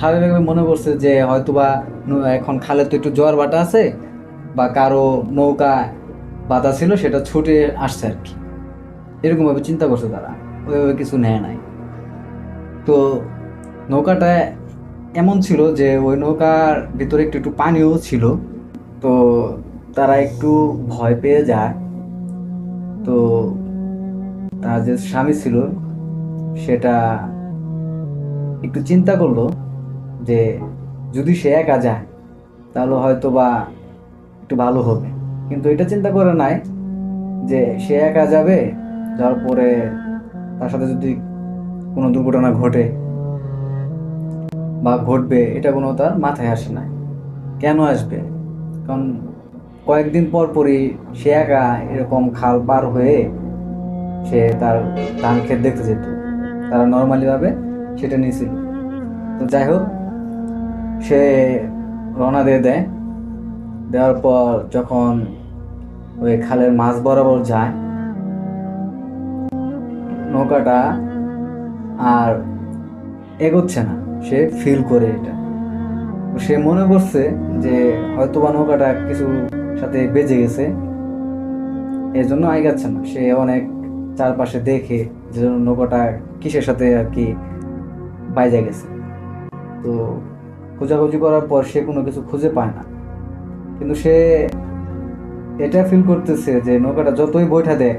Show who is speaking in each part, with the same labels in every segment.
Speaker 1: স্বাভাবিকভাবে মনে করছে যে হয়তোবা এখন খালে তো একটু জোয়ার ভাটা আছে, বা কারো নৌকা বাধা ছিল সেটা ছুটে আসছে আর কি, এরকম ভাবে চিন্তা করছে তারা। ওইভাবে কিছু নেয় নাই। তো নৌকাটা এমন ছিল যে ওই নৌকার ভিতরে একটু একটু পানিও ছিল। তো তারা একটু ভয় পেয়ে যায়। তো তার যে স্বামী ছিল সেটা একটু চিন্তা করলো যে যদি সে একা যায় তাহলে হয়তো বা একটু ভালো হবে। কিন্তু এটা চিন্তা করে নাই যে সে একা যাবে, যাওয়ার পরে তার সাথে যদি কোনো দুর্ঘটনা ঘটে বা ঘটবে, এটা কোনো তার মাথায় আসে না। কেন আসবে? কারণ কয়েকদিন পর পরই সে একা এরকম খাল পার হয়ে সে তার ধান ক্ষেত দেখতে যেত। তারা নর্মালি ভাবে সেটা নিয়েছিল। তো যাই হোক, সে রওনা দিয়ে দেয়। দেওয়ার পর যখন ওই খালের মাঝ বরাবর যায়, নৌকাটা আর এগোচ্ছে না। সে ফিল করে এটা। তো সে মনে করছে যে হয়তোবা নৌকাটা কিছু সাথে বেজে গেছে, এই জন্য আগাচ্ছে না। সে অনেক চারপাশে দেখে যে নৌকাটা কিসের সাথে আর কি বাইজা গেছে। তো খোঁজাখুঁজি করার পর সে কোনো কিছু খুঁজে পায় না। কিন্তু সে এটা ফিল করতেছে যে নৌকাটা যতই বৈঠা দেয়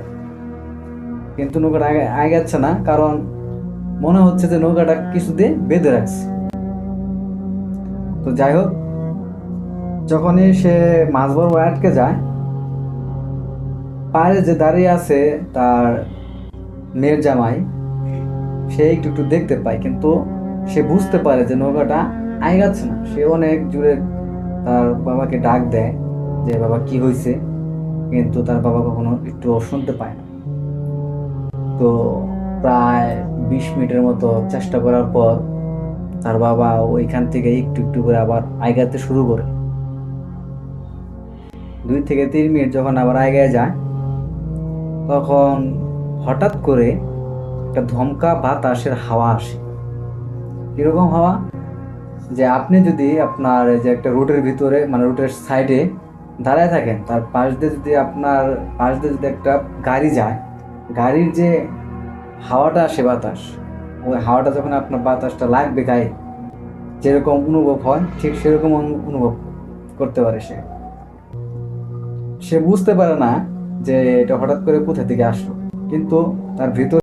Speaker 1: কিন্তু নৌকাটা আগাচ্ছে না, কারণ মনে হচ্ছে যে নৌকাটা কিছু দিয়ে বেঁধে রাখছে। তো যাই হোক, যখনই সে মাঝ বরাবর আটকে যায়, পাড়ে যে দাঁড়িয়ে আছে তার মেয়ের জামাই, সে একটু একটু দেখতে পায়, কিন্তু সে বুঝতে পারে যে নৌকাটা আগাচ্ছে না। সে অনেক জোরে তার বাবাকে ডাক দেয় যে বাবা কি হয়েছে, কিন্তু তার বাবা কখনো একটু শুনতে পায় না। তো প্রায় 20 মিনিটের মতো চেষ্টা করার পর তার বাবা ওইখান থেকে একটু একটু করে আবার আগাতে শুরু করে। 2 থেকে 3 মিনিট যখন আবার আগায় যায়, তখন হঠাৎ করে একটা ধমকা বাতাসের হাওয়া আসে। কিরকম হাওয়া? যে আপনি যদি আপনার এই যে একটা রুটের ভিতরে, মানে রুটের সাইডে দাঁড়ায় থাকেন, তার পাশ দিয়ে যদি একটা গাড়ি যায়, গাড়ির যে হাওয়াটা আসে, বাতাস, ওই হাওয়াটা যখন আপনার বাতাসটা লাগবে গায়ে, যেরকম অনুভব হয় ঠিক সেরকম অনুভব করতে পারে সে। সে বুঝতে পারে না যে এটা হঠাৎ করে কোথা থেকে আসলো, কিন্তু তার ভিতর